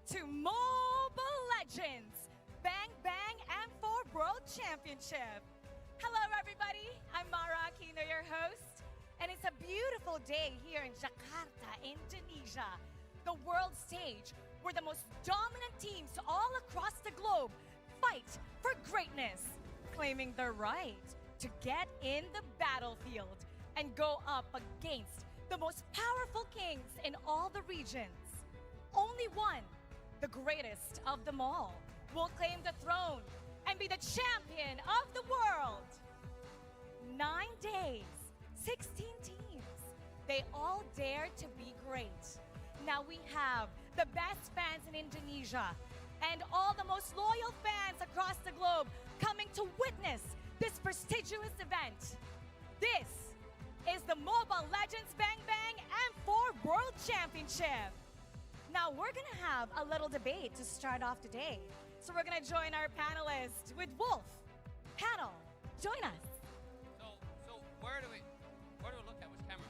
to Mobile Legends Bang Bang M4 World Championship. Hello everybody, I'm Mara Aquino, your host, and it's a beautiful day here in Jakarta, Indonesia, the world stage where the most dominant teams all across the globe fight for greatness, claiming their right to get in the battlefield and go up against the most powerful kings in all the regions. Only one, the greatest of them all, will claim the throne and be the champion of the world. 9 days, 16 teams. They all dare to be great. Now we have the best fans in Indonesia and all the most loyal fans across the globe coming to witness this prestigious event. This is the Mobile Legends Bang Bang M4 World Championship. Now we're gonna have a little debate to start off today. So we're gonna join our panelists with Wolf. Panel, join us. So where do we look at? Which camera?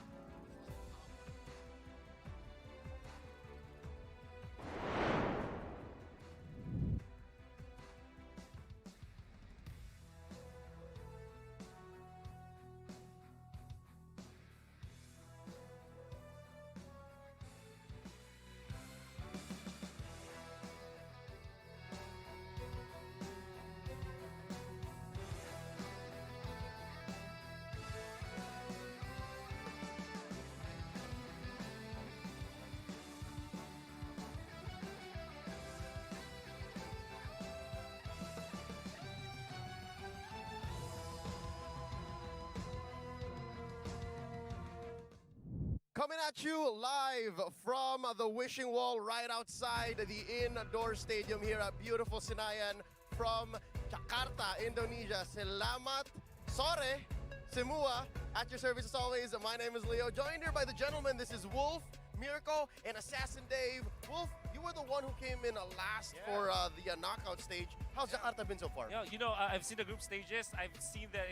Coming at you live from the wishing wall right outside the indoor stadium here at beautiful Senyum from Jakarta, Indonesia. Selamat sore, semua. At your service as always, my name is Leo. Joined here by the gentlemen. This is Wolf, Mirko, and Assassin Dave. Wolf, you were the one who came in last for the knockout stage. How's Jakarta been so far? Yeah, you know, I've seen the group stages. I've seen that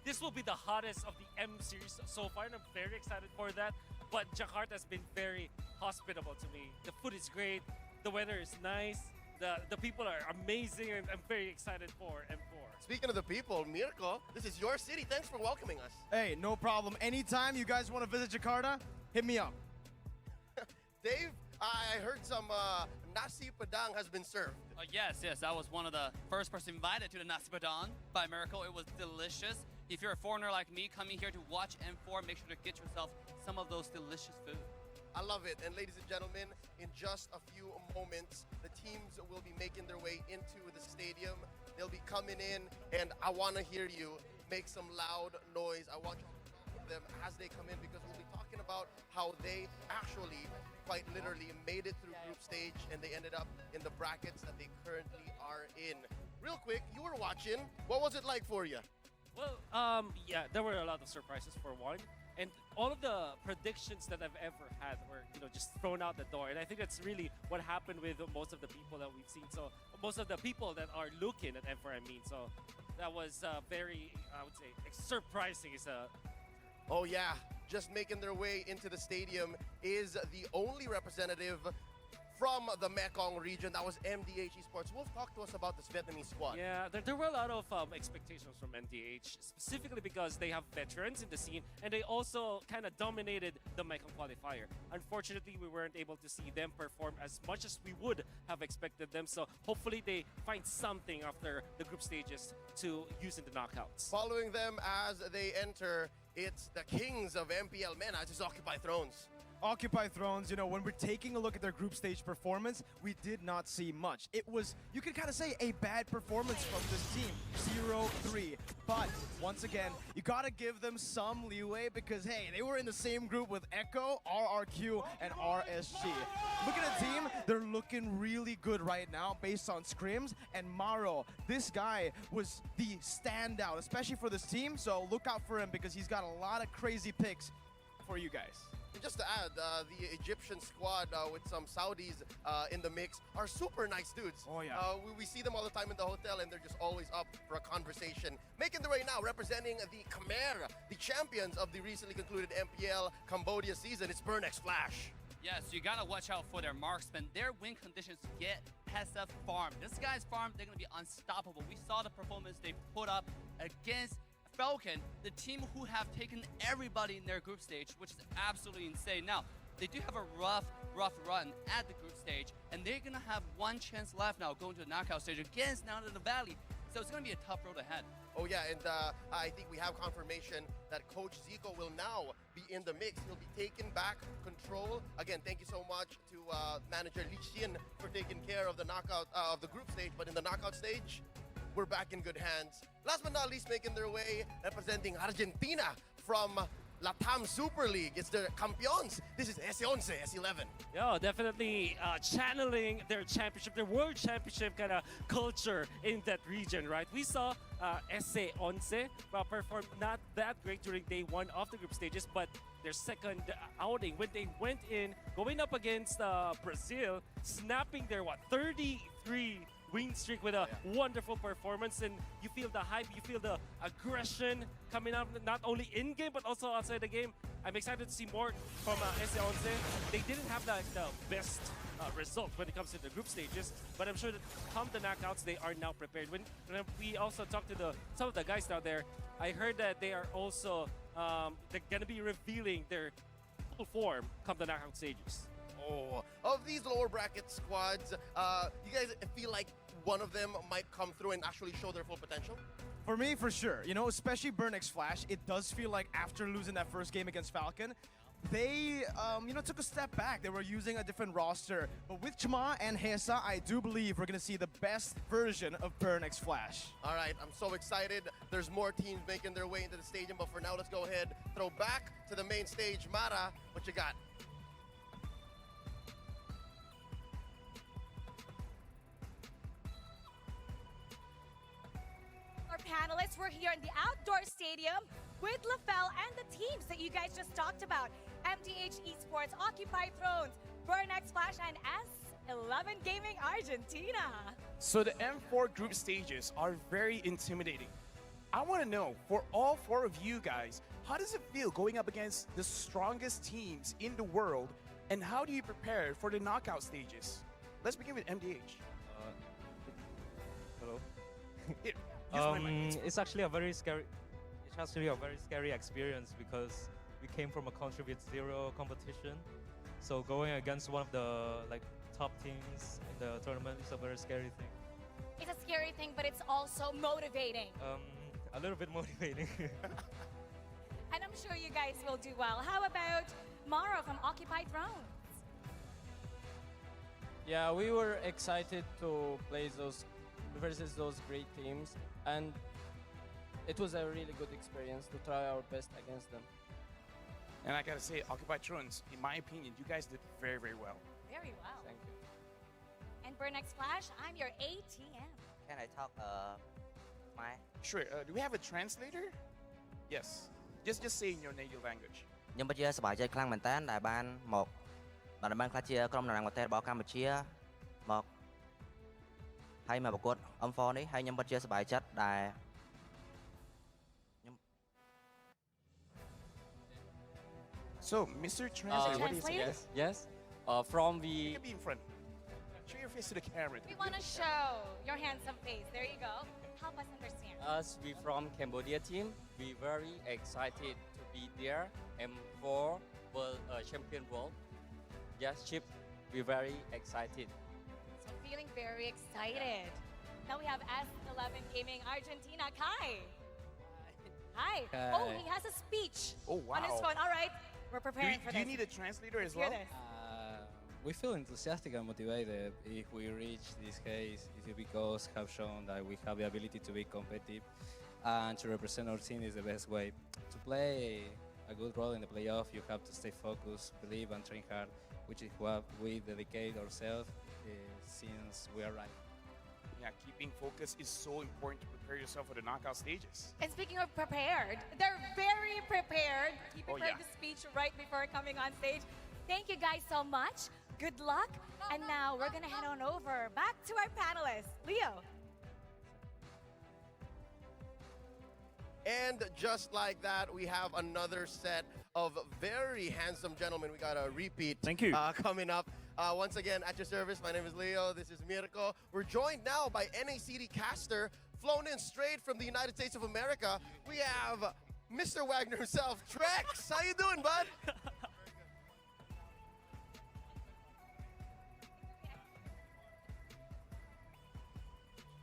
this will be the hottest of the M series so far, and I'm very excited for that. But Jakarta has been very hospitable to me. The food is great, the weather is nice, the people are amazing, and I'm very excited for M4. Speaking of the people, Mirko, this is your city. Thanks for welcoming us. Hey, no problem. Anytime you guys want to visit Jakarta, hit me up. Dave, I heard some nasi padang has been served. Yes, I was one of the first person invited to the Nasi Padang by Miracle. It was delicious. If you're a foreigner like me coming here to watch M4, make sure to get yourself some of those delicious food. I love it. And ladies and gentlemen, in just a few moments, the teams will be making their way into the stadium. They'll be coming in, and I want to hear you make some loud noise. I want you to talk with them as they come in, because we'll be talking about how they actually, quite literally, made it through group stage and they ended up in the brackets that they currently are in. Real quick, you were watching. What was it like for you? Well, yeah, there were a lot of surprises for one. And all of the predictions that I've ever had were, just thrown out the door. And I think that's really what happened with most of the people that we've seen. So most of the people that are looking at M4, I mean. So that was very, I would say, surprising. Oh yeah, just making their way into the stadium is the only representative from the Mekong region. That was MDH Esports. Wolf, talk to us about this Vietnamese squad. Yeah, there were a lot of expectations from MDH, specifically because they have veterans in the scene, and they also kind of dominated the Mekong qualifier. Unfortunately, we weren't able to see them perform as much as we would have expected them, so hopefully they find something after the group stages to use in the knockouts. Following them as they enter, it's the kings of MPL MENA, just Occupy Thrones. Occupy Thrones, when we're taking a look at their group stage performance, we did not see much. It was, you could kind of say, a bad performance from this team, 0-3. But once again, you gotta give them some leeway because, hey, they were in the same group with Echo, RRQ, and RSG. Look at the team, they're looking really good right now based on scrims. And Maro, this guy was the standout, especially for this team, so look out for him because he's got a lot of crazy picks for you guys. And just to add, the Egyptian squad with some Saudis in the mix are super nice dudes. Oh, yeah. We see them all the time in the hotel, and they're just always up for a conversation. Making their way now, representing the Khmer, the champions of the recently concluded MPL Cambodia season, it's Burnex Flash. Yeah, so you gotta watch out for their marksmen. Their win conditions get Hessa farm. This guy's farm, they're gonna be unstoppable. We saw the performance they put up against Falcon, the team who have taken everybody in their group stage, which is absolutely insane. Now, they do have a rough run at the group stage, and they're gonna have one chance left now going to the knockout stage against Down in the Valley. So it's gonna be a tough road ahead. Oh yeah, and I think we have confirmation that Coach Zico will now be in the mix. He'll be taking back control. Again, thank you so much to manager Li Xin for taking care of the knockout of the group stage. But in the knockout stage, we're back in good hands. Last but not least, making their way, representing Argentina from Latam Super League. It's the Campeones. This is S11, S11. Yeah, definitely channeling their championship, their world championship kind of culture in that region, right? We saw S11 perform not that great during day one of the group stages, but their second outing, when they went in, going up against Brazil, snapping their 33 win streak with a wonderful performance, and you feel the hype, you feel the aggression coming out not only in game but also outside the game. I'm excited to see more from S11. They didn't have the best result when it comes to the group stages, but I'm sure that come the knockouts they are now prepared. When we also talked to some of the guys down there, I heard that they are also they're gonna be revealing their full form come the knockout stages. Oh, of these lower bracket squads, you guys feel like one of them might come through and actually show their full potential? For me, for sure. You know, especially Burnex Flash, it does feel like after losing that first game against Falcon, they, took a step back. They were using a different roster. But with Chma and Hesa, I do believe we're going to see the best version of Burnex Flash. All right, I'm so excited. There's more teams making their way into the stadium, but for now, let's go ahead, throw back to the main stage. Mara, what you got? Panelists, we're here in the outdoor stadium with LaFell and the teams that you guys just talked about. MDH Esports, Occupy Thrones, Burnex Flash, and S11 Gaming Argentina. So the M4 group stages are very intimidating. I want to know, for all four of you guys, how does it feel going up against the strongest teams in the world, and how do you prepare for the knockout stages? Let's begin with MDH. Hello. Here. It's actually a very scary. It's actually a very scary experience because we came from a country with zero competition. So going against one of the top teams in the tournament is a very scary thing. It's a scary thing, but it's also motivating. A little bit motivating. And I'm sure you guys will do well. How about Mara from Occupy Thrones? Yeah, we were excited to play versus those great teams, and it was a really good experience to try our best against them. And I gotta say, Occupy Thrones, in my opinion, you guys did very, very well. Very well. Thank you. And Burnex Flash, I'm your ATM. Can I talk my? Sure. Do we have a translator? Yes. Just say in your native language. ខ្ញុំពិតជាសប្បាយចិត្តខ្លាំងមែនតើដែលបានមកបានខ្លះជាក្រុមតំណាងប្រទេសរបស់កម្ពុជាមកហើយមកប្រកួត M4 នេះហើយខ្ញុំពិតជាសប្បាយចិត្តដែល So, Mr. Translator, what do you say? Yes. From You the can be in front. Show your face to the camera. We want to show your handsome face. There you go. Help us understand. us, we from Cambodia team. We very excited to be there. M4 World Champion World. Yes, Chip. We very excited. So feeling very excited. Now we have S11 Gaming Argentina. Kai. Hi. Hi. Oh, he has a speech Oh, on his wow. phone. All right. We're preparing for Do this. you need a translator as Hear well? this. We feel enthusiastic and motivated if we reach this case. It's because have shown that we have the ability to be competitive and to represent our team is the best way. To play a good role in the playoff, you have to stay focused, believe and train hard, which is what we dedicate ourselves since we arrived. Yeah, keeping focus is so important to prepare yourself for the knockout stages. And speaking of prepared, they're very prepared. He Oh, prepared yeah. the speech right before coming on stage. Thank you guys so much. Good luck. And now we're going to head on over back to our panelists. Leo. And just like that, we have another set of very handsome gentlemen. We got a repeat Thank you. Coming up. Once again, at your service, my name is Leo. This is Mirko. We're joined now by NACD caster, flown in straight from the United States of America. We have Mr. Wagner himself, Trex. How you doing, bud?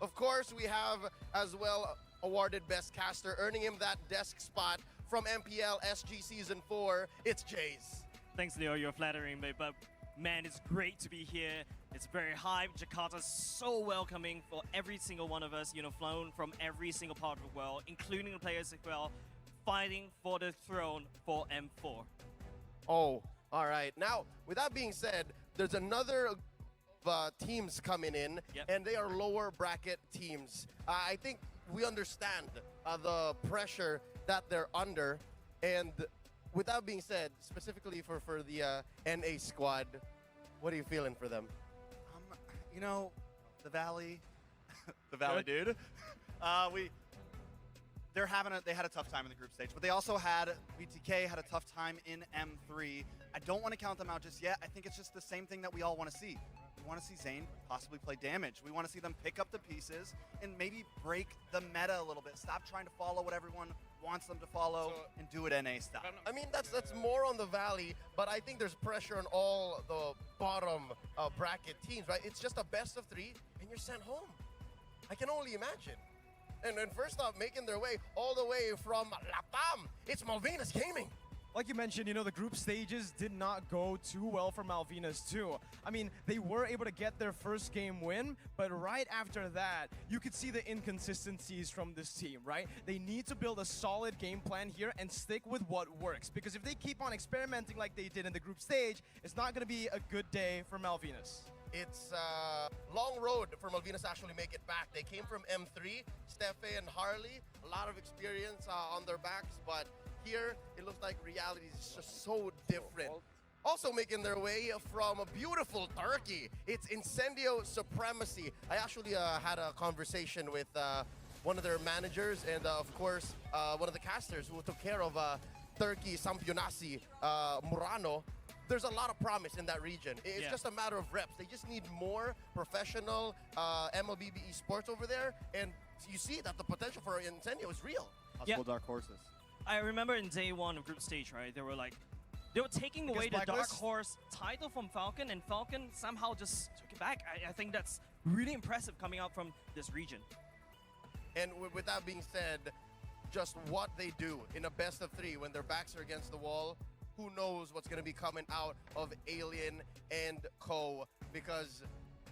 Of course, we have as well awarded Best Caster, earning him that desk spot from MPL SG Season 4. It's Jace. Thanks, Leo. You're flattering me, but man, it's great to be here. It's very hype. Jakarta's so welcoming for every single one of us, you know, flown from every single part of the world, including the players as well, fighting for the throne for M4. Oh, all right. Now, with that being said, there's another teams coming in, and they are lower bracket teams. I think we understand the pressure that they're under, and with that being said, specifically for the NA squad, what are you feeling for them? You know, the Valley, the Valley, dude. They had a tough time in the group stage, but they also had BTK had a tough time in M3. I don't want to count them out just yet. I think it's just the same thing that we all want to see. We want to see Zayn possibly play damage. We want to see them pick up the pieces and maybe break the meta a little bit. Stop trying to follow what everyone wants them to follow and do it NA style. I mean, that's more on the Valley, but I think there's pressure on all the bottom bracket teams, right? It's just a best of 3, and you're sent home. I can only imagine. And first off, making their way all the way from Latam, it's Malvinas Gaming. Like you mentioned, you know, the group stages did not go too well for Malvinas too. I mean, they were able to get their first game win, but right after that, you could see the inconsistencies from this team, right? They need to build a solid game plan here and stick with what works, because if they keep on experimenting like they did in the group stage, it's not going to be a good day for Malvinas. It's a long road for Malvinas to actually make it back. They came from M3, Steffe and Harley, a lot of experience on their backs, but here, it looks like reality is just so different. Also making their way from a beautiful Turkey, it's Incendio Supremacy. I actually had a conversation with one of their managers and, of course, one of the casters who took care of Turkey, Sampionasi, Murano. There's a lot of promise in that region. It's just a matter of reps. They just need more professional MLBB esports over there, and you see that the potential for Incendio is real. Possible dark horses. I remember in day 1 of group stage, right? They were taking away the dark horse title from Falcon, and Falcon somehow just took it back. I think that's really impressive coming out from this region. And with that being said, just what they do in a best of 3 when their backs are against the wall, who knows what's going to be coming out of Alien and Co, because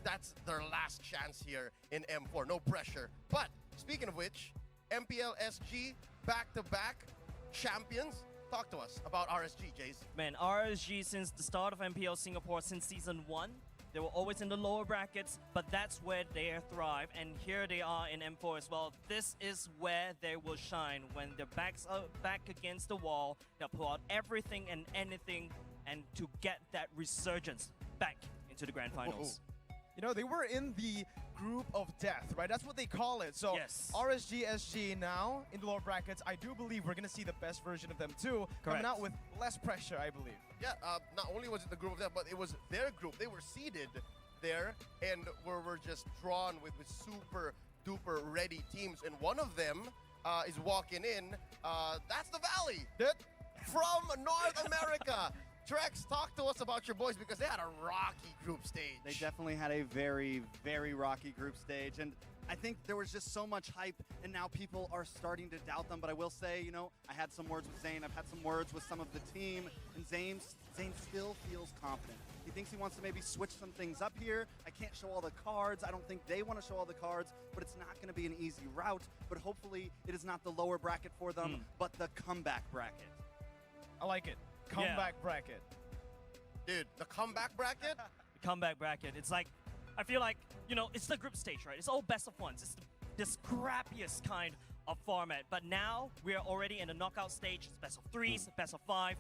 that's their last chance here in M4. No pressure. But speaking of which, MPL SG back-to-back champions. Talk to us about RSG, Jace. Man, RSG since the start of MPL Singapore, since season 1, they were always in the lower brackets, but that's where they thrive, and here they are in M4 as well. This is where they will shine. When their backs are back against the wall, they'll pull out everything and anything and to get that resurgence back into the grand finals. You know, they were in the group of death, right? That's what they call it. So RSG, SG now in the lower brackets, I do believe we're going to see the best version of them too. Coming out with less pressure, I believe. Yeah, not only was it the group of death, but it was their group. They were seeded there and were just drawn with super duper ready teams. And one of them is walking in. That's the Valley from North America. Trex, talk to us about your boys, because they had a rocky group stage. They definitely had a very, very rocky group stage, and I think there was just so much hype, and now people are starting to doubt them. But I will say, you know, I had some words with Zayn. I've had some words with some of the team, and Zayn still feels confident. He thinks he wants to maybe switch some things up here. I can't show all the cards. I don't think they want to show all the cards, but it's not going to be an easy route. But hopefully it is not the lower bracket for them, but the comeback bracket. I like it. Comeback bracket. Dude, the comeback bracket? The comeback bracket. It's like, I feel like, you know, it's the group stage, right? It's all best of 1s. It's the scrappiest kind of format. But now we are already in the knockout stage. It's best of 3s, best of 5.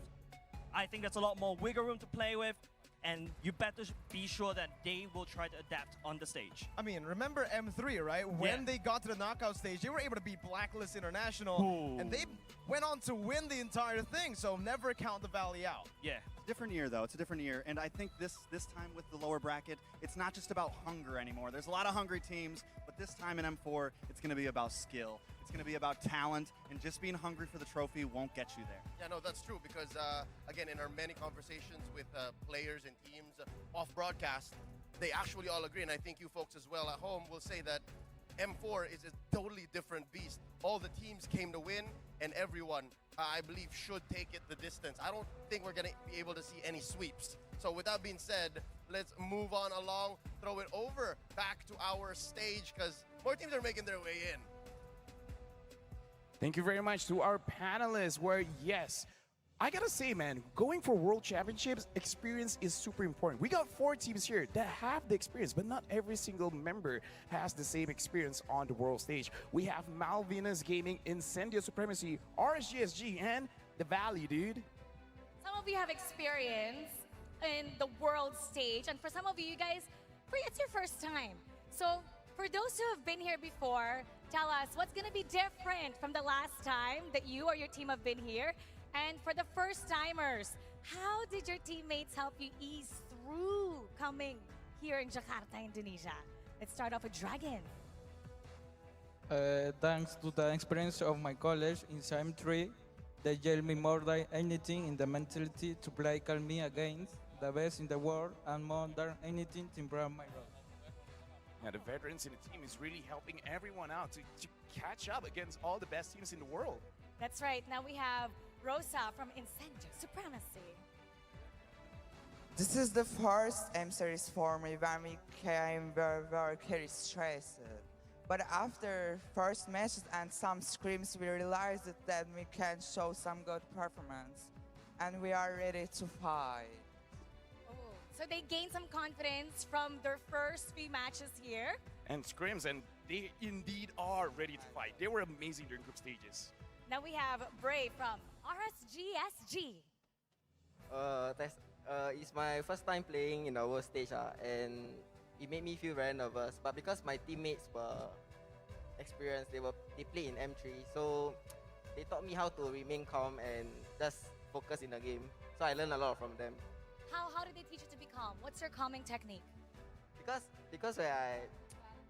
I think there's a lot more wiggle room to play with. and you better be sure that they will try to adapt on the stage. I mean, remember M3, right? When they got to the knockout stage, they were able to beat Blacklist International, and they went on to win the entire thing, so never count the Valley out. Yeah. Different year, though. It's a different year. And I think this time with the lower bracket, it's not just about hunger anymore. There's a lot of hungry teams, but this time in M4, it's going to be about skill. It's going to be about talent, and just being hungry for the trophy won't get you there. Yeah, no, that's true because, again, in our many conversations with players and teams off broadcast, they actually all agree, and I think you folks as well at home will say that M4 is a totally different beast. All the teams came to win, and everyone, I believe, should take it the distance. I don't think we're going to be able to see any sweeps. So with that being said, let's move on along, throw it over back to our stage because more teams are making their way in. Thank you very much to our panelists where, yes, I gotta say, man, going for World Championships, experience is super important. We got 4 teams here that have the experience, but not every single member has the same experience on the world stage. We have Malvinas Gaming, Incendio Supremacy, RSGSG, and the Valley, dude. Some of you have experience in the world stage, and for some of you guys, it's your first time. So for those who have been here before, tell us what's going to be different from the last time that you or your team have been here. And for the first timers, how did your teammates help you ease through coming here in Jakarta, Indonesia? Let's start off with Dragon. Thanks to the experience of my college in SIM3, they gave me more than anything in the mentality to play calmly against the best in the world and more than anything to improve my role. Yeah, the veterans in the team is really helping everyone out to catch up against all the best teams in the world. That's right. Now we have Rosa from Incendio Supremacy. This is the first M series for me when we came very stressed. But after first matches and some scrims, we realized that we can show some good performance, and we are ready to fight. Oh, so they gained some confidence from their first few matches here. And scrims, and they indeed are ready to fight. They were amazing during group stages. Now we have Bray from RSGSG. It's my first time playing in our stage, and it made me feel very nervous. But because my teammates were experienced, they play in M3, so they taught me how to remain calm and just focus in the game. So I learned a lot from them. How did they teach you to be calm? What's your calming technique? Because when I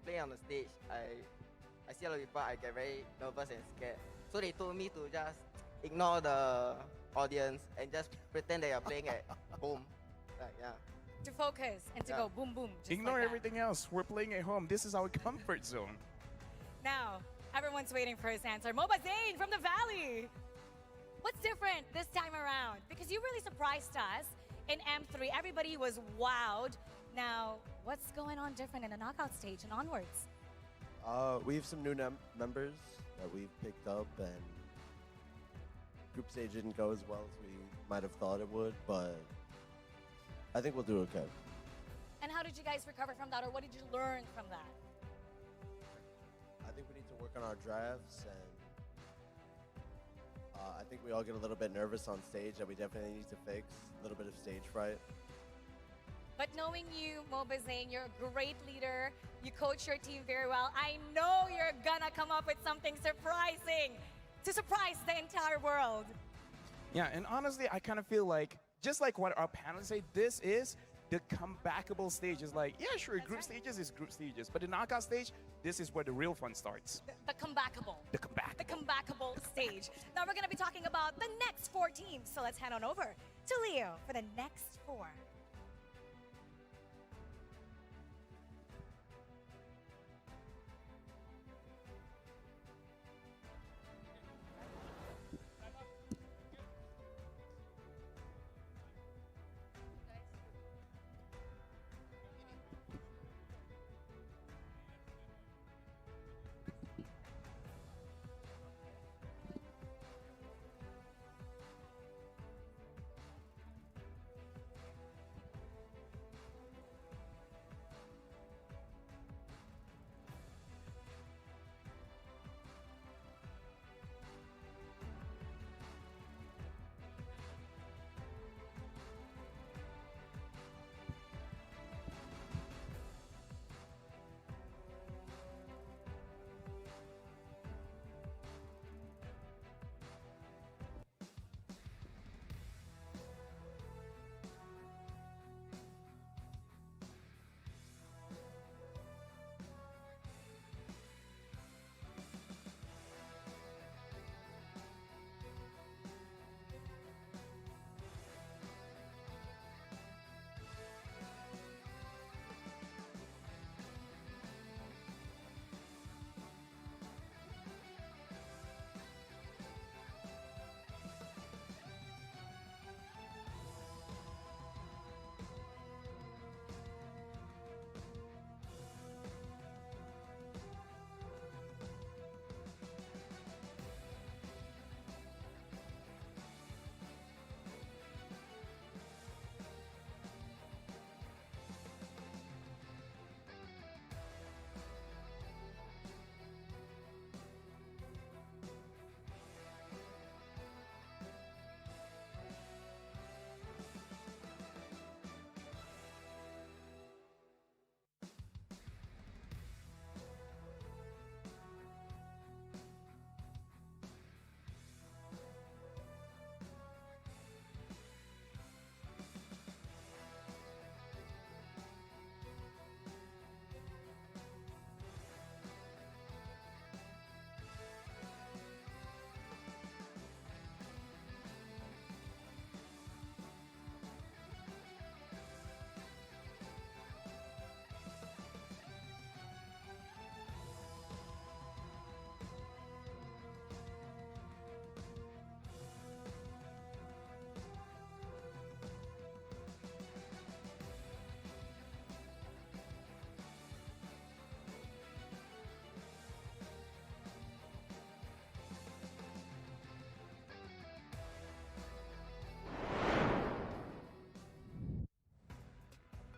play on the stage, I see a lot of people, I get very nervous and scared. So they told me to just ignore the audience and just pretend that you're playing at home. To focus and to go boom, boom. Ignore everything else. We're playing at home. This is our comfort zone. Now, everyone's waiting for his answer. Moba Zane from the Valley. What's different this time around? Because you really surprised us in M3. Everybody was wowed. Now, what's going on different in the knockout stage and onwards? We have some new members that we've picked up, and group stage didn't go as well as we might have thought it would, but I think we'll do okay. And how did you guys recover from that, or what did you learn from that? I think we need to work on our drafts, and I think we all get a little bit nervous on stage that we definitely need to fix, a little bit of stage fright. But knowing you, Moba Zane, you're a great leader. You coach your team very well. I know you're gonna come up with something surprising to surprise the entire world. Yeah, and honestly, I kind of feel like, just like what our panelists say, this is the comebackable stage. It's like, yeah, sure, group stages is group stages, but the knockout stage, this is where the real fun starts. The comebackable. The comeback. The comebackable stage. Now we're gonna be talking about the next 4 teams. So let's head on over to Leo for the next 4.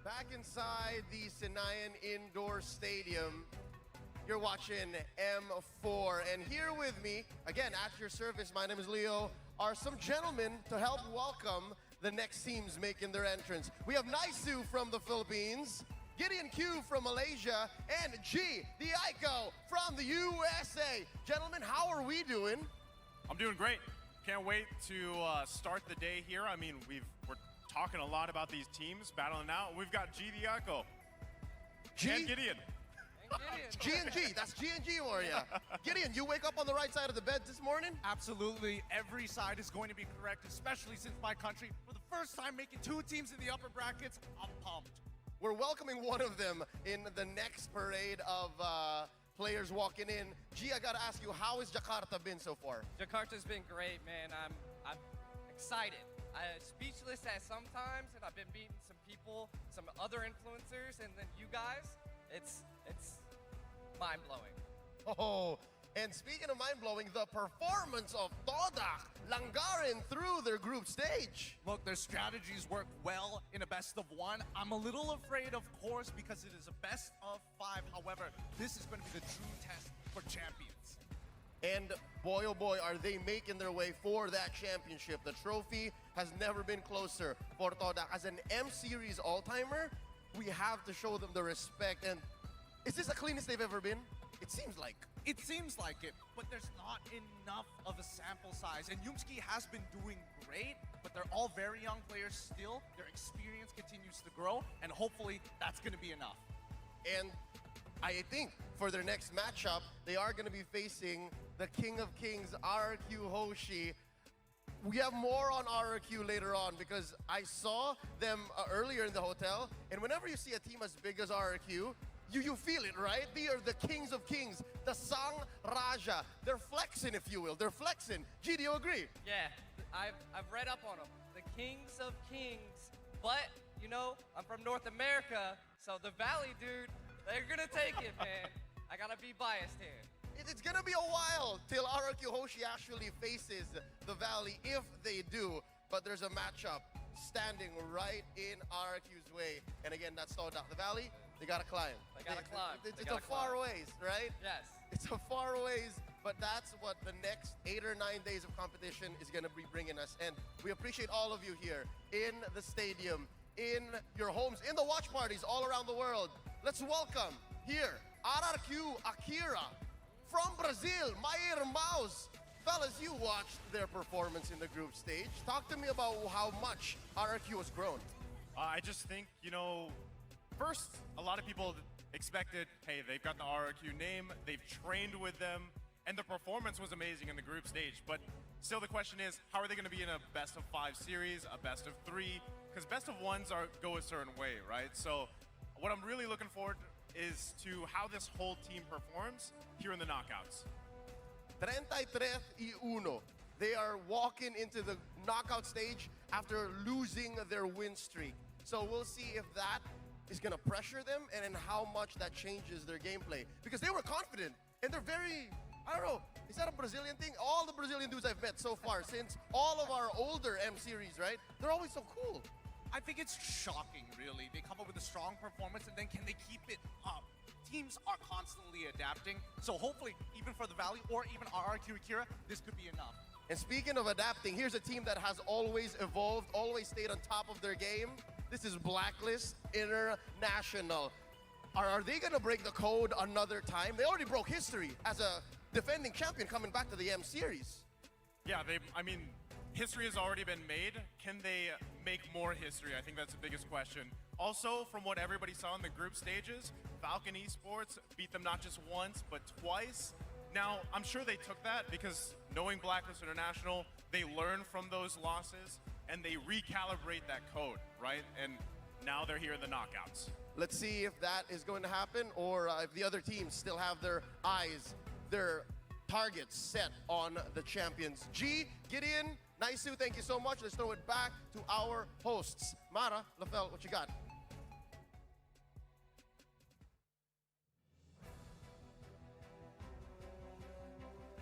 Back inside the Senyum Indoor Stadium, you're watching M4. And here with me, again, at your service, my name is Leo, are some gentlemen to help welcome the next teams making their entrance. We have Naisu from the Philippines, Gideon Q from Malaysia, and G, the Aiko from the USA. Gentlemen, how are we doing? I'm doing great. Can't wait to start the day here. I mean, we're talking a lot about these teams battling out. We've got G the Aiko. G? And Gideon. G and G, that's G and G for you. Gideon, you wake up on the right side of the bed this morning? Absolutely, every side is going to be correct, especially since my country, for the first time making 2 teams in the upper brackets, I'm pumped. We're welcoming one of them in the next parade of players walking in. G, I gotta ask you, how has Jakarta been so far? Jakarta's been great, man. I'm excited. I'm speechless at sometimes, and I've been beating some people, some other influencers, and then you guys. It's mind-blowing. Oh, and speaking of mind-blowing, the performance of Todak Langarin through their group stage. Look, their strategies work well in a best of 1. I'm a little afraid, of course, because it is a best of 5. However, this is going to be the true test for champions. And boy, oh boy, are they making their way for that championship. The trophy has never been closer for Todak. As an M-Series all-timer, we have to show them the respect. And is this the cleanest they've ever been? It seems like. It seems like it, but there's not enough of a sample size. And Yumski has been doing great, but they're all very young players still. Their experience continues to grow, and hopefully that's going to be enough. And I think for their next matchup, they are going to be facing the King of Kings, RRQ Hoshi. We have more on RRQ later on because I saw them earlier in the hotel, and whenever you see a team as big as RRQ, you feel it, right? They are the Kings of Kings, the Sang Raja. They're flexing, if you will. They're flexing. G, do you agree? Yeah, I've read up on them. The Kings of Kings. But, you know, I'm from North America, so the Valley, dude, they're gonna take it, man. I gotta be biased here. It's gonna be a while till RRQ Hoshi actually faces the Valley, if they do. But there's a matchup standing right in RRQ's way. And again, that's Todak. The Valley, they gotta climb. They gotta climb. It's a far ways, right? Yes. It's a far ways, but that's what the next 8 or 9 days of competition is gonna be bringing us. And we appreciate all of you here in the stadium, in your homes, in the watch parties all around the world. Let's welcome here, RRQ Akira from Brazil, Mayer Maus. Fellas, you watched their performance in the group stage. Talk to me about how much RRQ has grown. I just think, you know, first, a lot of people expected, hey, they've got the RRQ name, they've trained with them, and the performance was amazing in the group stage. But still the question is, how are they going to be in a best of 5 series, a best of 3? Because best of 1s go a certain way, right? So what I'm really looking forward is to how this whole team performs here in the knockouts. 33-1. They are walking into the knockout stage after losing their win streak. So we'll see if that is going to pressure them and how much that changes their gameplay. Because they were confident and they're very, I don't know, is that a Brazilian thing? All the Brazilian dudes I've met so far, since all of our older M-Series, right? They're always so cool. I think it's shocking, really. They come up with a strong performance, and then can they keep it up? Teams are constantly adapting, so hopefully, even for the Valley or even RRQ Akira, this could be enough. And speaking of adapting, here's a team that has always evolved, always stayed on top of their game. This is Blacklist International. Are they going to break the code another time? They already broke history as a defending champion coming back to the M-Series. Yeah, I mean, history has already been made. Can they make more history? I think that's the biggest question. Also, from what everybody saw in the group stages, Falcon Esports beat them not just once, but twice. Now, I'm sure they took that because knowing Blacklist International, they learn from those losses and they recalibrate that code, right? And now they're here in the knockouts. Let's see if that is going to happen or if the other teams still have their eyes, their targets set on the champions. G, Gideon, Naisu, thank you so much. Let's throw it back to our hosts. Mara, Lafel, what you got?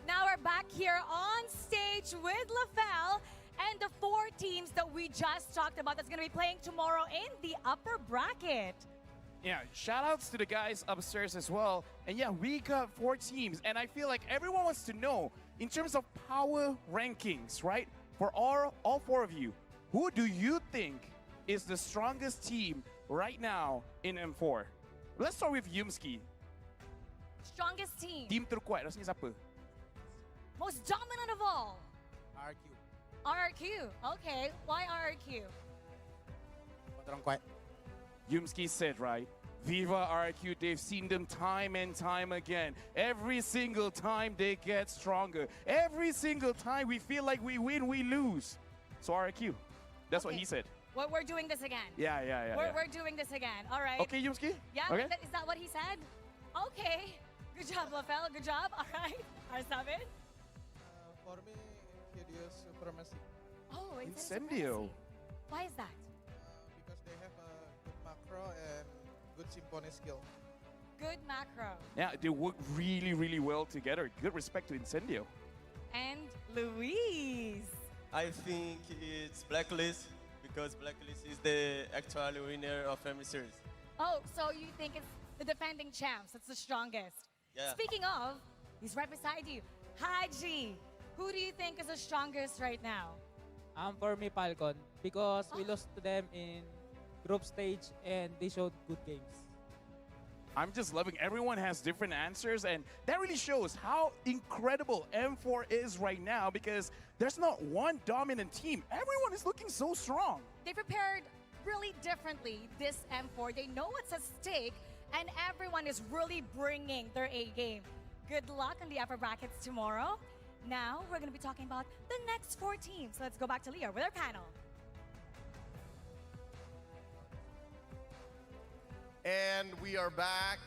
Now we're back here on stage with Lafel. and the 4 teams that we just talked about that's going to be playing tomorrow in the upper bracket. Yeah, shout outs to the guys upstairs as well. And yeah, we got 4 teams, and I feel like everyone wants to know, in terms of power rankings, right? For all 4 of you, who do you think is the strongest team right now in M4? Let's start with Yumski. Strongest team. Team terkuat, rasanya siapa? Most dominant of all. RRQ. RRQ. Okay, why RRQ? Orang kuat. Yumski said, right? Viva RQ, they've seen them time and time again. Every single time they get stronger. Every single time we feel like we win, we lose. So RQ, that's what he said. We're doing this again. Yeah. We're doing this again. All right. Okay, Yumski? Yeah, Okay. is that what he said? Okay. Good job, Lafel. Good job. All right. Arsavid? For me, Insidious Supremacy. Oh, Incendio. Why is that? Because they have a good macro and good symphony skill. Good macro. Yeah, they work really, really well together. Good respect to Incendio. And Luis. I think it's Blacklist because Blacklist is the actual winner of every series. Oh, so you think it's the defending champs that's the strongest? Yeah. Speaking of, he's right beside you. Haji, who do you think is the strongest right now? For me, Falcon, because we lost to them in group stage and they showed good games. I'm just loving everyone has different answers, and that really shows how incredible M4 is right now because there's not one dominant team. Everyone is looking so strong. They prepared really differently this M4. They know what's at stake, and everyone is really bringing their A game. Good luck on the upper brackets tomorrow. Now, we're going to be talking about the next 4 teams. Let's go back to Leah with our panel. And we are back,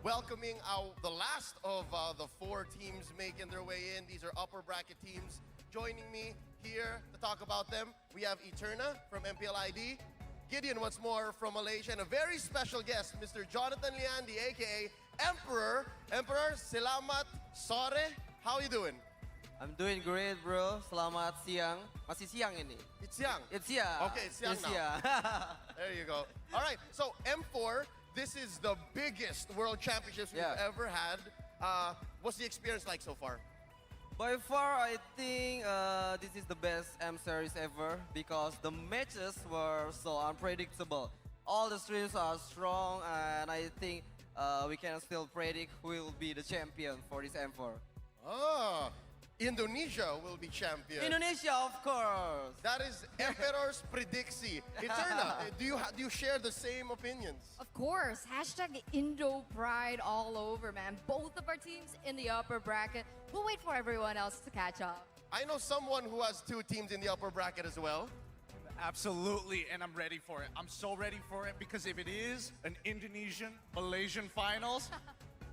welcoming the last of the 4 teams making their way in. These are upper bracket teams. Joining me here to talk about them, we have Eterna from MPLID, Gideon, what's more, from Malaysia, and a very special guest, Mr. Jonathan Liandi, aka Emperor. Emperor, selamat sore. How are you doing? I'm doing great, bro. Selamat siang. Masih siang ini. It's young. It's siang. Okay, it's young It's now. siang. There you go. All right, so M4, this is the biggest world championships we've ever had. What's the experience like so far? By far, I think this is the best M series ever because the matches were so unpredictable. All the streams are strong, and I think we can still predict who will be the champion for this M4. Oh, Indonesia will be champion. Indonesia, of course. That is Emperor's prediksi. Eterna, do you share the same opinions? Of course. Hashtag INDOPRIDE all over, man. Both of our teams in the upper bracket. We'll wait for everyone else to catch up. I know someone who has 2 teams in the upper bracket as well. Absolutely, and I'm ready for it. I'm so ready for it because if it is an Indonesian-Malaysian finals,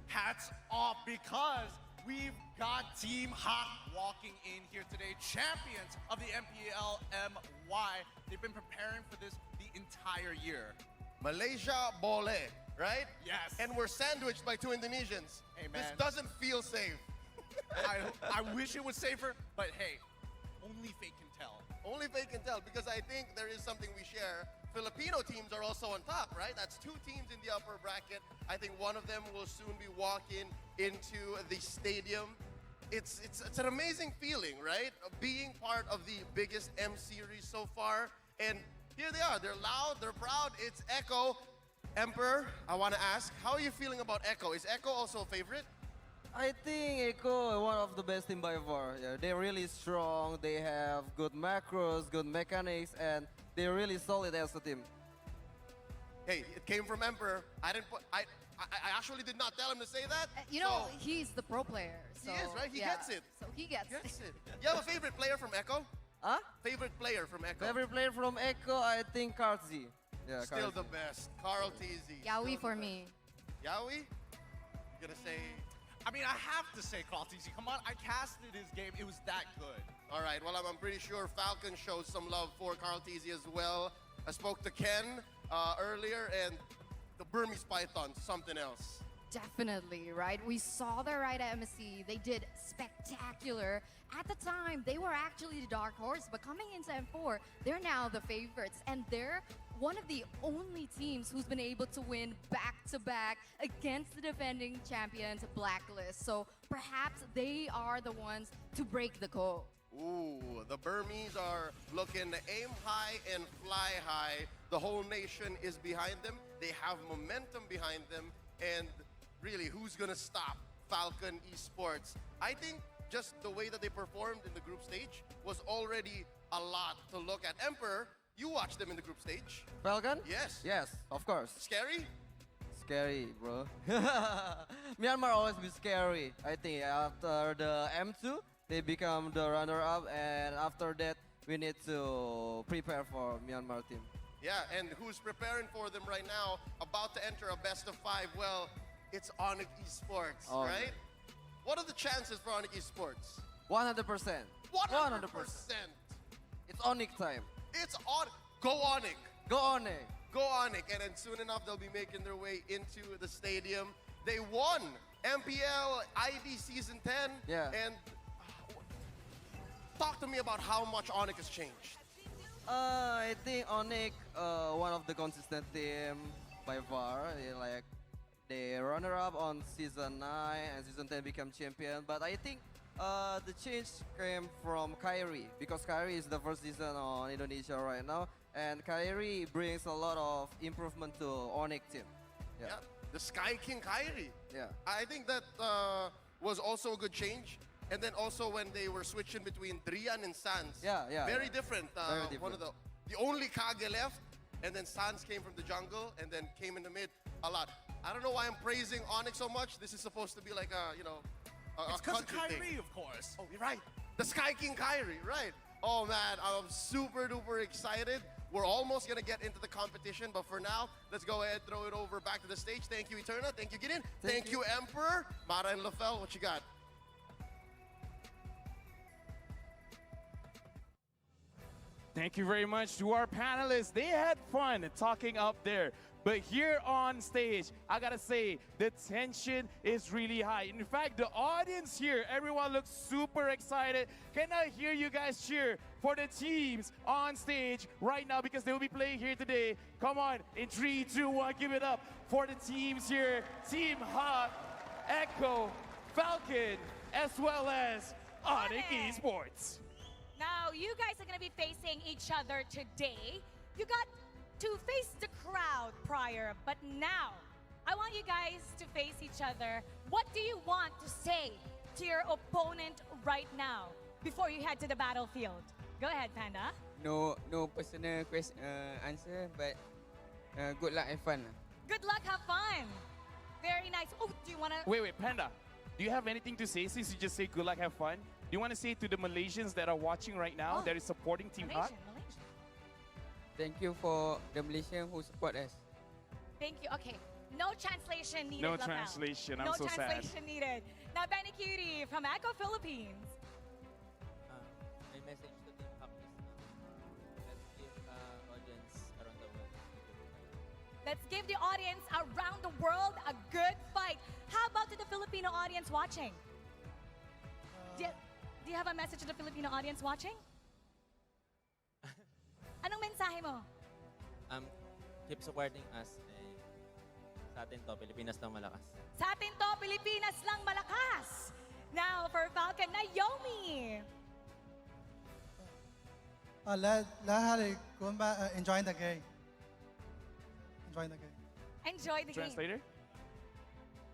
hats off because we've got Team Hot walking in here today, champions of the MPL MY. They've been preparing for this the entire year. Malaysia Bole, right? Yes. And we're sandwiched by 2 Indonesians. Hey, man. This doesn't feel safe. I wish it was safer, but hey, only fate can tell. Only fate can tell, because I think there is something we share. Filipino teams are also on top, right? That's 2 teams in the upper bracket. I think one of them will soon be walking into the stadium. It's an amazing feeling, right? Being part of the biggest M series so far. And here they are. They're loud, they're proud. It's Echo. Emperor, I want to ask, how are you feeling about Echo? Is Echo also a favorite? I think Echo is one of the best team by far. Yeah, they're really strong. They have good macros, good mechanics, and they're really solid as a team. Hey, it came from Emperor. I actually did not tell him to say that. You know, he's the pro player. So, He is, right? He yeah. gets it. So he gets it. You have a favorite player from Echo? Huh? Favorite player from Echo? Favorite player from Echo, I think Kartzi. Yeah, Still Kartzi. the best. Carl TZ. Yaoi for me. Yaoi? Gonna say... I mean, I have to say Carl TZ. Come on, I casted his game. It was that good. All right, well, I'm pretty sure Falcon shows some love for Carl TZ as well. I spoke to Ken earlier, and the Burmese Python, something else. Definitely, right? We saw their right at MSC. They did spectacular. At the time, they were actually the dark horse, but coming into M4, they're now the favorites, and they're one of the only teams who's been able to win back-to-back against the defending champions Blacklist. So perhaps they are the ones to break the code. Ooh, the Burmese are looking to aim high and fly high. The whole nation is behind them. They have momentum behind them. And really, who's going to stop Falcon Esports? I think just the way that they performed in the group stage was already a lot to look at. Emperor, you watched them in the group stage. Falcon? Yes. Yes, of course. Scary? Scary, bro. Myanmar always be scary. I think after the M2, they become the runner-up, and after that, we need to prepare for Myanmar team. Yeah, and who's preparing for them right now, about to enter a best of 5? Well, it's Onyx Esports, Oh, right? What are the chances for Onyx Esports? 100%. 100%. It's Onyx time. It's on. Go Onyx. Go Onyx. Go Onyx. And then soon enough, they'll be making their way into the stadium. They won MPL ID Season 10. Yeah. And talk to me about how much Onyx has changed. I think Onyx, one of the consistent team by far. They runner-up on Season 9 and Season 10 become champion. But I think the change came from Kyrie, because Kyrie is the first season on Indonesia right now. And Kyrie brings a lot of improvement to Onyx team. Yeah. The Sky King Kyrie. Yeah. I think that was also a good change. And then also when they were switching between Drian and Sans. Very different. Very different. One of the only Kage left, and then Sans came from the jungle and then came in the mid a lot. I don't know why I'm praising Onyx so much. This is supposed to be like a, It's because of country Kyrie, thing. of course. Oh, you're right. The Sky King Kyrie, right. Oh man, I'm super duper excited. We're almost gonna get into the competition, but for now, let's go ahead, throw it over back to the stage. Thank you, Eterna. Thank you, Gideon. Thank you, Emperor. Mara and Lafel, what you got? Thank you very much to our panelists. They had fun talking up there. But here on stage, I gotta say, the tension is really high. In fact, the audience here, everyone looks super excited. Can I hear you guys cheer for the teams on stage right now, because they will be playing here today? Come on, in 3, 2, 1, give it up for the teams here. Team Hot, Echo, Falcon, as well as Onyx Esports. Now, you guys are going to be facing each other today. You got to face the crowd prior, but now, I want you guys to face each other. What do you want to say to your opponent right now before you head to the battlefield? Go ahead, Panda. No personal answer, but good luck and fun. Good luck, have fun. Very nice. Oh, do you want to... Wait, Panda. Do you have anything to say since you just say good luck, have fun? Do you want to say to the Malaysians that are watching right now that is supporting Team Hot? Malaysian. Thank you for the Malaysian who support us. Thank you. Okay. No translation needed, No Lafel. translation. I'm no so sad. translation needed. Now, Benny Cutie from Echo Philippines. My message to Team Hop is let's give audience around the world. Let's give the audience around the world a good fight. How about to the Filipino audience watching? Do you have a message to the Filipino audience watching? Anong mensahe mo? Keep supporting us. Sa atin to, Pilipinas lang malakas. Sa atin to, Pilipinas lang malakas. Now for Falcon, Naomi. Enjoying the game. Enjoying the game. Enjoy the game. Translator?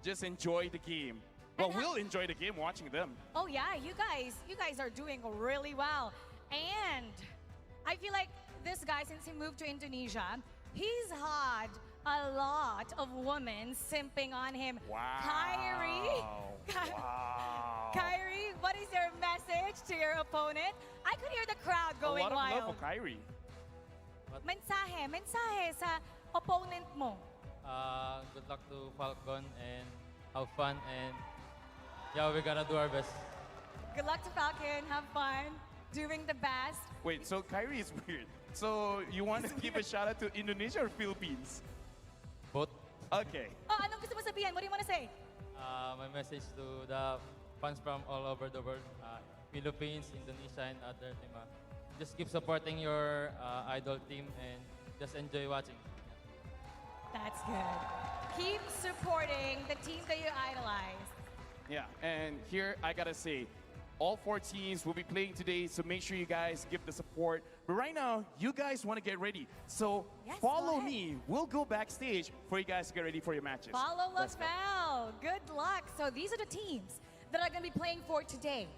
Just enjoy the game. Well, we'll enjoy the game watching them. Oh yeah, you guys are doing really well. And I feel like this guy, since he moved to Indonesia, he's had a lot of women simping on him. Wow. Kyrie. Wow. Kyrie, what is your message to your opponent? I could hear the crowd going A lot of wild. love for Kyrie. Mensahe sa opponent mo. Good luck to Falcon and have fun, and yeah, we gotta do our best. Good luck to Falcon. Have fun. Doing the best. Wait, so Kyrie is weird. So you want to give a shout out to Indonesia or Philippines? Both. Okay. Oh, anong gusto mo sabihin? What do you want to say? My message to the fans from all over the world, Philippines, Indonesia, and other team. Just keep supporting your idol team and just enjoy watching. That's good. Keep supporting the team that you idolize. Yeah, and here I gotta say, all 4 teams will be playing today, so make sure you guys give the support. But right now, you guys want to get ready. So Yes, follow go ahead. me. We'll go backstage for you guys to get ready for your matches. Follow Let's go. LaFell. Good luck. So these are the teams that are going to be playing for today.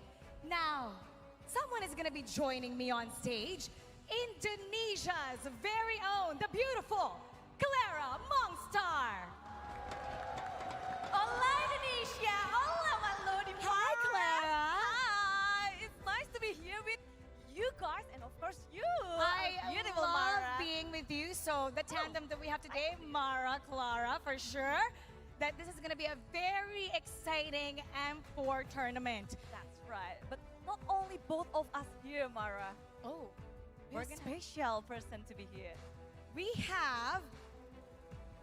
Now, someone is going to be joining me on stage. Indonesia's very own, the beautiful Clara Mongstar. Hola Indonesia, hola Malo di Hi, Clara. Hi, it's nice to be here with you guys and of course you. I beautiful love Mara. being with you. So the tandem that we have today, Mara, Clara, for sure, that this is going to be a very exciting M4 tournament. That's right. But not only both of us here, Mara. Oh, We're we're a gonna- special person to be here.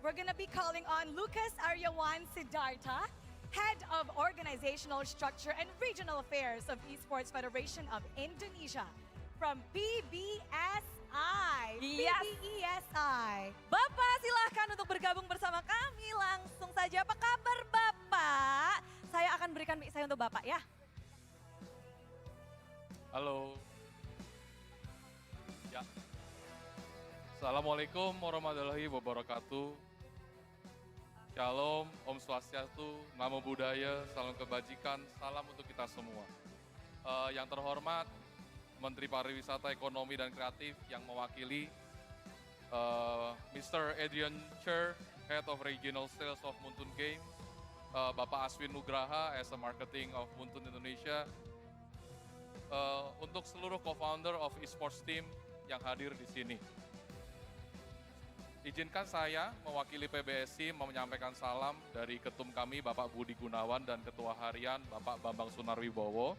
We're going to be calling on Lucas Aryawan Siddhartha, Head of Organizational Structure and Regional Affairs of Esports Federation of Indonesia from BBSI. Yes. BBESI. Bapak silahkan untuk bergabung bersama kami langsung saja. Apa kabar Bapak? Saya akan berikan mic saya untuk Bapak ya. Halo. Ya. Assalamualaikum warahmatullahi wabarakatuh. Shalom, Om Swastiastu, Namo Buddhaya, salam kebajikan, salam untuk kita semua. Yang terhormat, Menteri Pariwisata, Ekonomi, dan Kreatif yang mewakili Mr. Adrian Cher, Head of Regional Sales of Muntun Games, Bapak Aswin Nugraha, as a Marketing of Muntun Indonesia, untuk seluruh co-founder of esports team yang hadir di sini. Izinkan saya mewakili PBSI menyampaikan salam dari ketum kami Bapak Budi Gunawan dan Ketua Harian Bapak Bambang Sunarwibowo.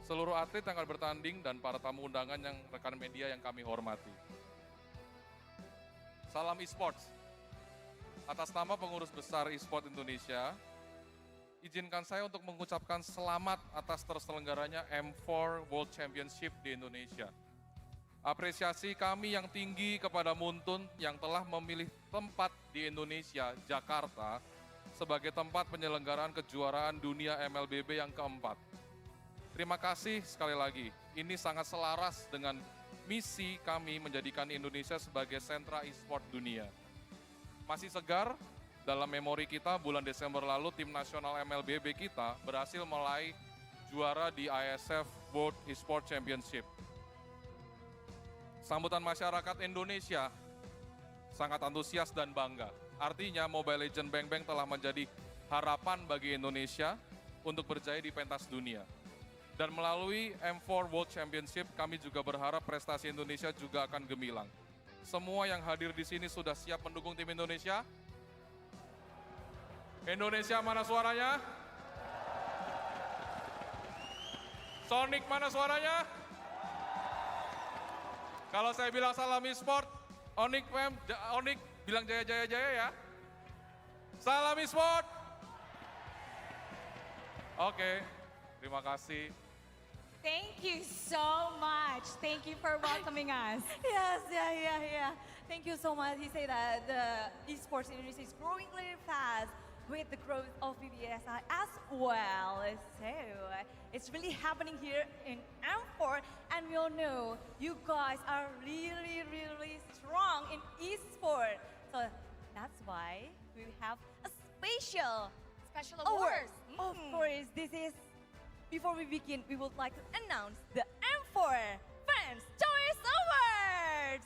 Seluruh atlet yang akan bertanding dan para tamu undangan yang rekan media yang kami hormati. Salam esports. Atas nama pengurus besar esports Indonesia, izinkan saya untuk mengucapkan selamat atas terselenggaranya M4 World Championship di Indonesia. Apresiasi kami yang tinggi kepada Muntun yang telah memilih tempat di Indonesia, Jakarta, sebagai tempat penyelenggaraan kejuaraan dunia MLBB yang keempat. Terima kasih sekali lagi, ini sangat selaras dengan misi kami menjadikan Indonesia sebagai sentra e-sport dunia. Masih segar, dalam memori kita bulan Desember lalu tim nasional MLBB kita berhasil meraih juara di ISF World Esport Championship. Sambutan masyarakat Indonesia sangat antusias dan bangga. Artinya Mobile Legends Bang Bang telah menjadi harapan bagi Indonesia untuk berjaya di pentas dunia. Dan melalui M4 World Championship kami juga berharap prestasi Indonesia juga akan gemilang. Semua yang hadir di sini sudah siap mendukung tim Indonesia? Indonesia mana suaranya? Sonic mana suaranya? Kalau saya bilang salam e-sport, Onik bilang jaya ya. Salam e-sport. Oke, terima kasih. Thank you so much. Thank you for welcoming us. Yes, yeah. Thank you so much. He said that the esports industry is growing really fast with the growth of BBSI as well. So it's really happening here in M4, and we all know you guys are really, really strong in esports. So that's why we have a special award. Of course, this is, before we begin, we would like to announce the M4 Fans Choice Awards!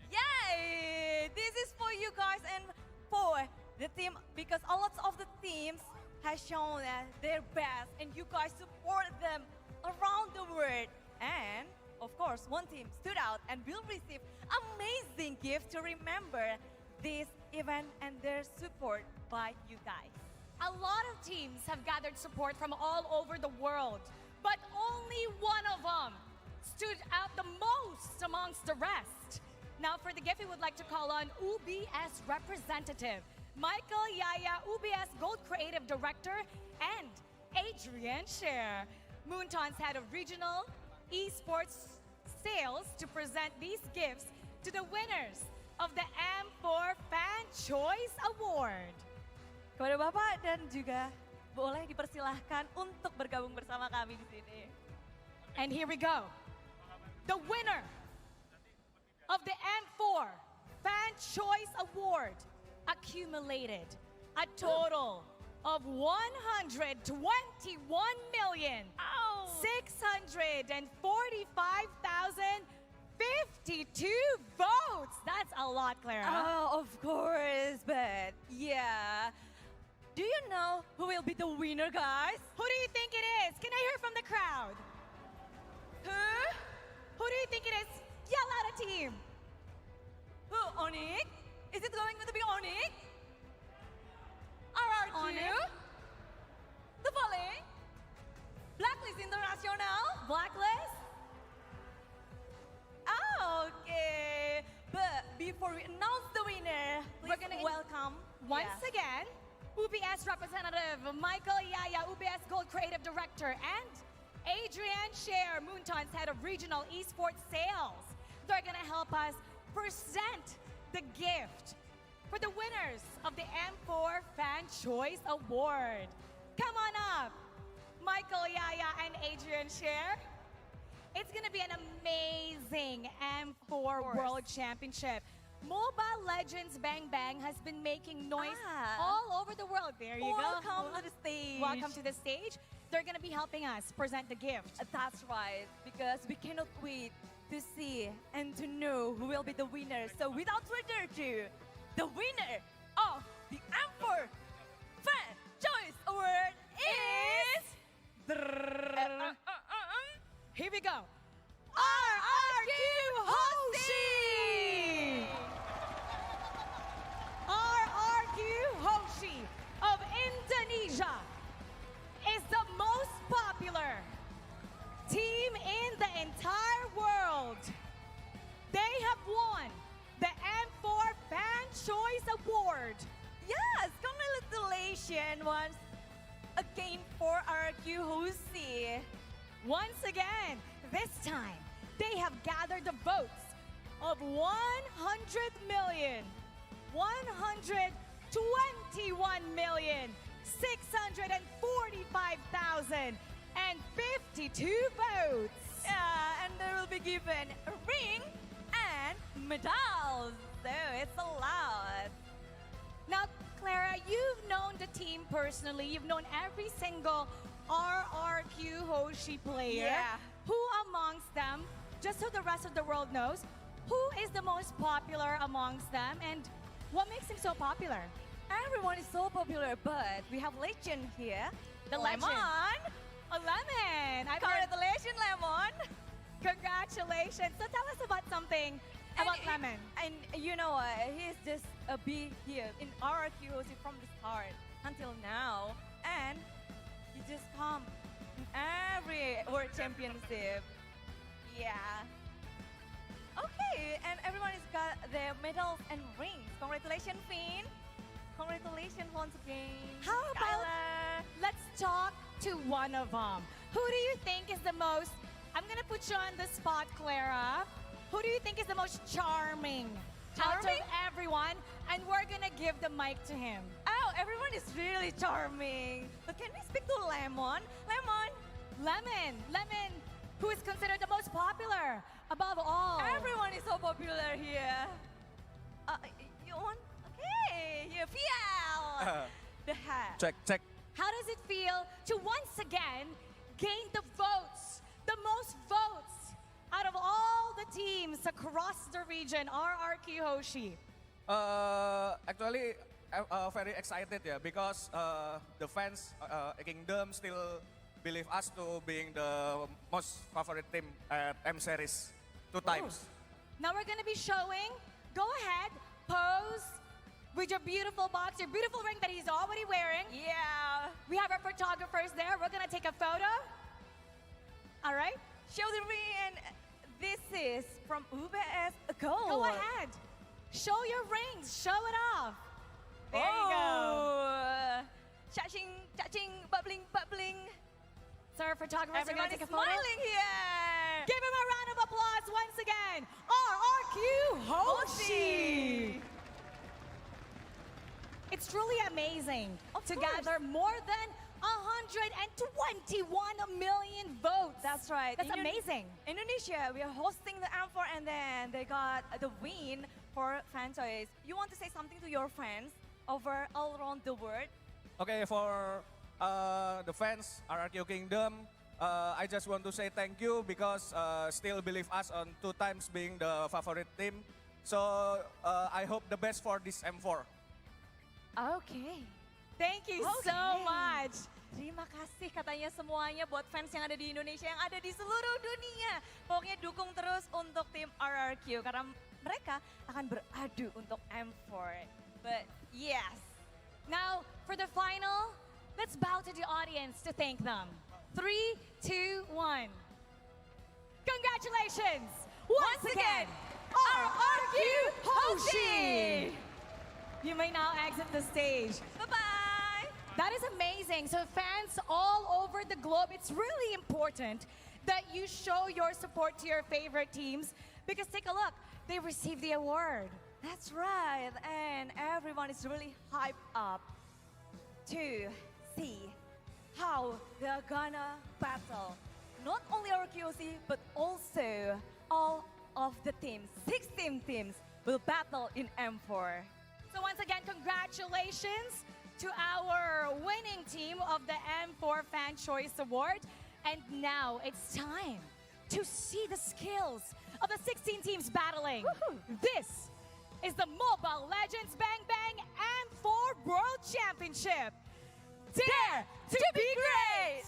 Yay! This is for you guys and for the team, because a lot of the teams has shown their best and you guys support them around the world. And of course, one team stood out and will receive amazing gift to remember this event and their support by you guys. A lot of teams have gathered support from all over the world, but only one of them stood out the most amongst the rest. Now for the gift, we would like to call on UBS representative, Michael Yaya, UBS Gold Creative Director, and Adrian Scher, Moonton's head of regional esports sales, to present these gifts to the winners of the M4 Fan Choice Award. Kepada Bapak dan juga boleh dipersilahkan untuk bergabung bersama kami di sini. And here we go. The winner of the M4 Fan Choice Award accumulated a total of 121,645,052 votes. That's a lot, Clara. Oh, of course, but yeah. Do you know who will be the winner, guys? Who do you think it is? Can I hear from the crowd? Who do you think it is? Yell out a team. Who, Onyx? Is it going to be Onyx? RRQ? Onyx? The Volley? Blacklist International? Blacklist? Oh, okay. But before we announce the winner, please We're gonna welcome once again UBS representative Michael Yaya, UBS Gold Creative Director, and Adrian Scher, Moonton's head of regional esports sales. They're gonna help us present the gift for the winners of the M4 Fan Choice Award. Come on up, Michael Yaya and Adrian Scher. It's gonna be an amazing M4 World Championship. Mobile Legends Bang Bang has been making noise all over the world. There you go. Welcome to the stage. Welcome to the stage. They're gonna be helping us present the gift. That's right, because we cannot wait to see and to know who will be the winner. So without further ado, the winner of the M4 Fan Choice Award is... Here we go. RRQ Hoshi! RRQ Hoshi of Indonesia is the most popular team in the entire world. They have won the M4 Fan Choice Award. Yes, congratulations once again for RRQ Hoshi. Once again, this time, they have gathered the votes of 121,645,052 votes. Yeah, and they will be given a ring and medals. So it's a lot. Now, Clara, you've known the team personally. You've known every single RRQ Hoshi player. Yeah. Who amongst them, just so the rest of the world knows, who is the most popular amongst them and what makes him so popular? Everyone is so popular, but we have legend here. The Lemon. legend. A lemon. Congratulations, Lemon. Congratulations. So tell us about something about Lemon. And you know what? He's just a big here in RRQ Hoshi from the start until now. And he just come in every World Championship. Yeah. Okay, and everyone has got their medals and rings. Congratulations, Finn. Congratulations once again. How about Skylar. let's talk to one of them. Who do you think is the most, I'm gonna put you on the spot, Clara. Who do you think is the most charming out of everyone? And we're gonna give the mic to him. Oh, everyone is really charming. But can we speak to Lemon? Lemon. Lemon, who is considered the most popular above all. Everyone is so popular here. You want? Okay, here, Fiel. The hat. Check. How does it feel to once again gain the votes, the most votes out of all the teams across the region, RRQ Hoshi? Actually, I'm very excited, because the fans Kingdom still believe us to being the most favorite team at M Series 2 times. Now we're gonna be showing, go ahead, pose with your beautiful box, your beautiful ring that he's already wearing. Yeah. We have our photographers there. We're gonna take a photo. All right. Show the ring, and this is from UBS Gold. Go ahead. Show your rings. Show it off. There you go. Cha-ching, cha-ching, bubbling, bubbling. So our photographers are Everyone going to is take a photo. smiling here. Give him a round of applause once again. RRQ Hoshi. It's truly amazing to gather more than 121 million votes. That's right. That's amazing. Indonesia, we are hosting the M4 and then they got the win for fan choice. You want to say something to your friends over all around the world? Okay, for the fans, RRQ Kingdom, I just want to say thank you because still believe us on 2 times being the favorite team. So I hope the best for this M4. Okay. Thank you so much. Terima kasih katanya semuanya buat fans yang ada di Indonesia, yang ada di seluruh dunia. Pokoknya dukung terus untuk tim RRQ karena mereka akan beradu untuk M4. But yes. Now, for the final, let's bow to the audience to thank them. 3, 2, 1. Congratulations! Once again, RRQ Hoshi! You may now exit the stage. Bye-bye! That is amazing. So fans all over the globe, it's really important that you show your support to your favorite teams because take a look, they received the award. That's right, and everyone is really hyped up to see how they're gonna battle. Not only our QOC, but also all of the teams, 16 teams will battle in M4. So once again, congratulations to our winning team of the M4 Fan Choice Award. And now it's time to see the skills of the 16 teams battling. This is the Mobile Legends Bang Bang M4 World Championship. Dare to be great!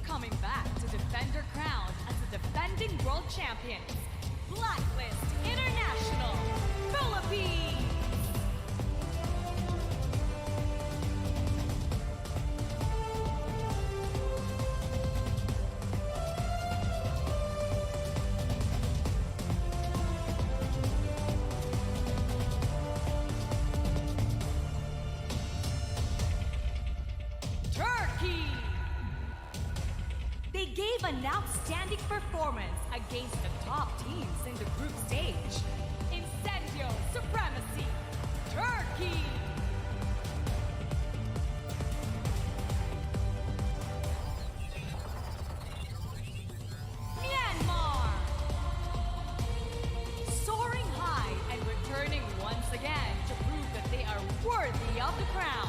Coming back to defend their crown as the defending world champions, Blacklist International, Philippines. Turkey. They gave an outstanding performance against the top teams in the group stage. Incendio Supremacy, Turkey. Myanmar. Soaring high and returning once again to prove that they are worthy of the crown.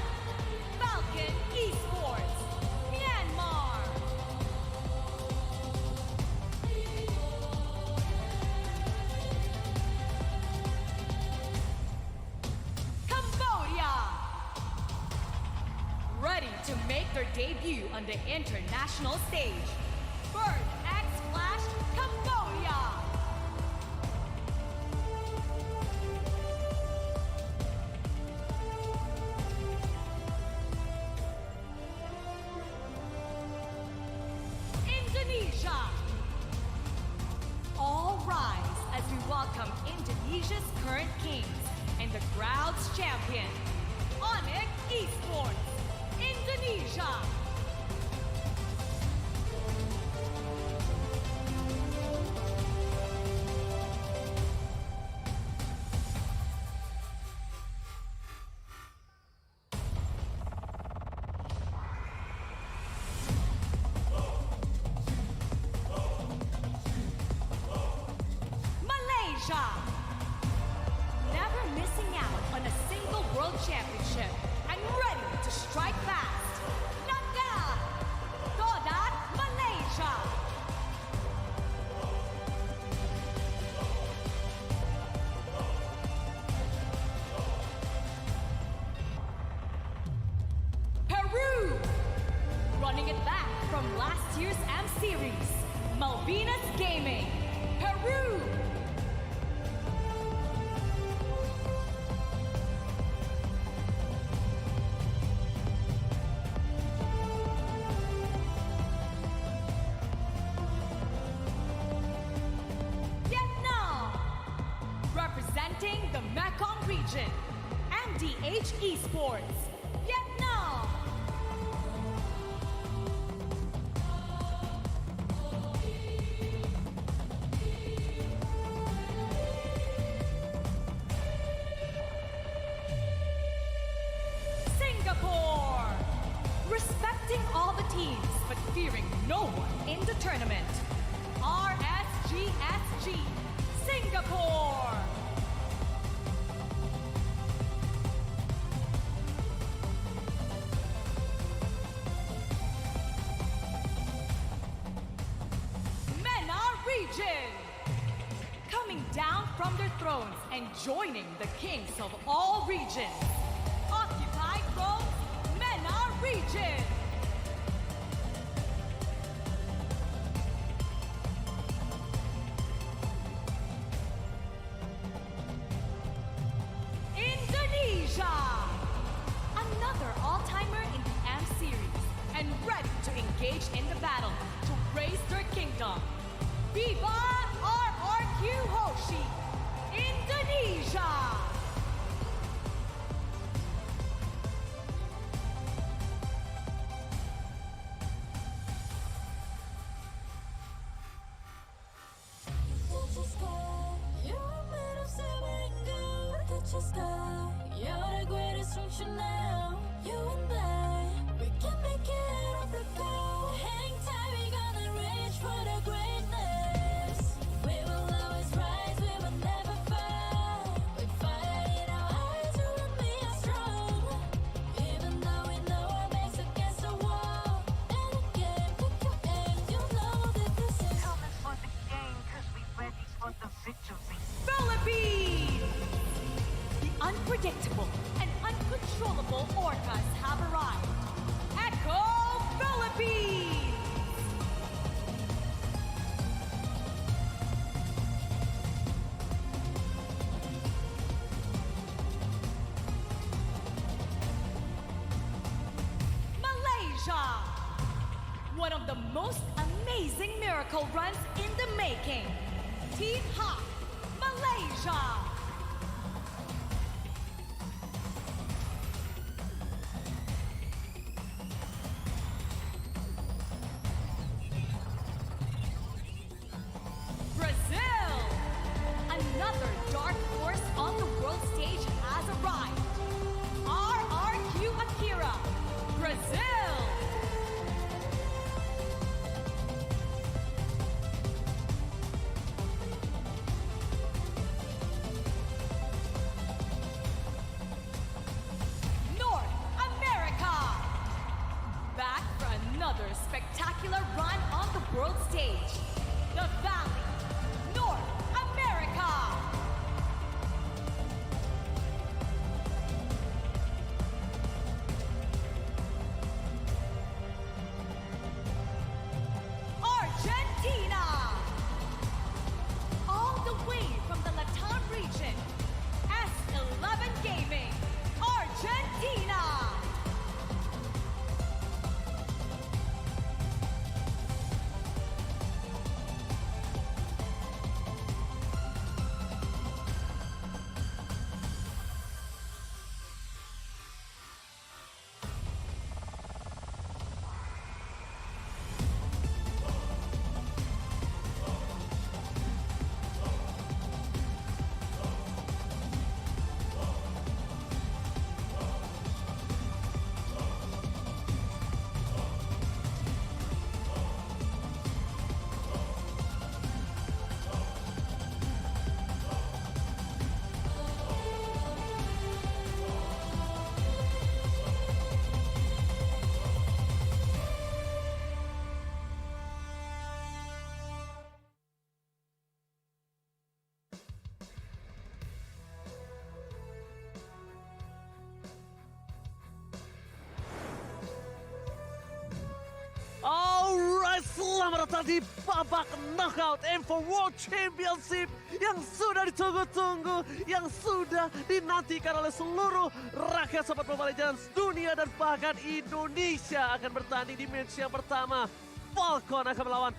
Falcon Esports, Myanmar. Cambodia. Ready to make their debut on the international stage. Bird X Flash, Cambodia. Indonesia. All rise as we welcome Indonesia's current kings and the crowd's champion, Onyx Esports, Indonesia. Malaysia. Never missing out on a single world championship and ready to strike fast. Nanda, Todat, Malaysia. Peru. Running it back from last year's M Series. Malvinas Gaming, Peru. Vietnam. Representing the Mekong region, MDH Esports, Vietnam. Singapore. Respecting all the teams, but fearing no one in the tournament. RSGSG, Singapore. MENA region. Coming down from their thrones and joining the kings of all regions. Occupy thrones, MENA region. engaged in the battle to raise their kingdom. Viva RRQ Hoshi, Indonesia! You're the greatest function now. You and I, we can make it off the go. Hang tight, we gonna reach for the greatness. We will always rise, we will never fall. With fire in our eyes, you and me are strong. Even though we know our backs against the wall. And again, pick your aim, you know that this is coming for the game, cause we ready for the victory. Philippines! Unpredictable and uncontrollable orcas have arrived. Echo Philippines! Malaysia! One of the most amazing miracle runs in the making. Team Hawk, Malaysia! Another dark horse on the world stage has arrived. RRQ Akira, Brazil. North America. Back for another spectacular run on the world stage. The Valley, North America. Argentina. All the way from the Latam region. S11 Gaming, Argentina. Alright, selamat datang di babak knockout M4 World Championship yang sudah ditunggu-tunggu, yang sudah dinantikan oleh seluruh rakyat sepak bola Legends dunia dan bahkan Indonesia akan bertanding di match yang pertama. Falcon akan melawan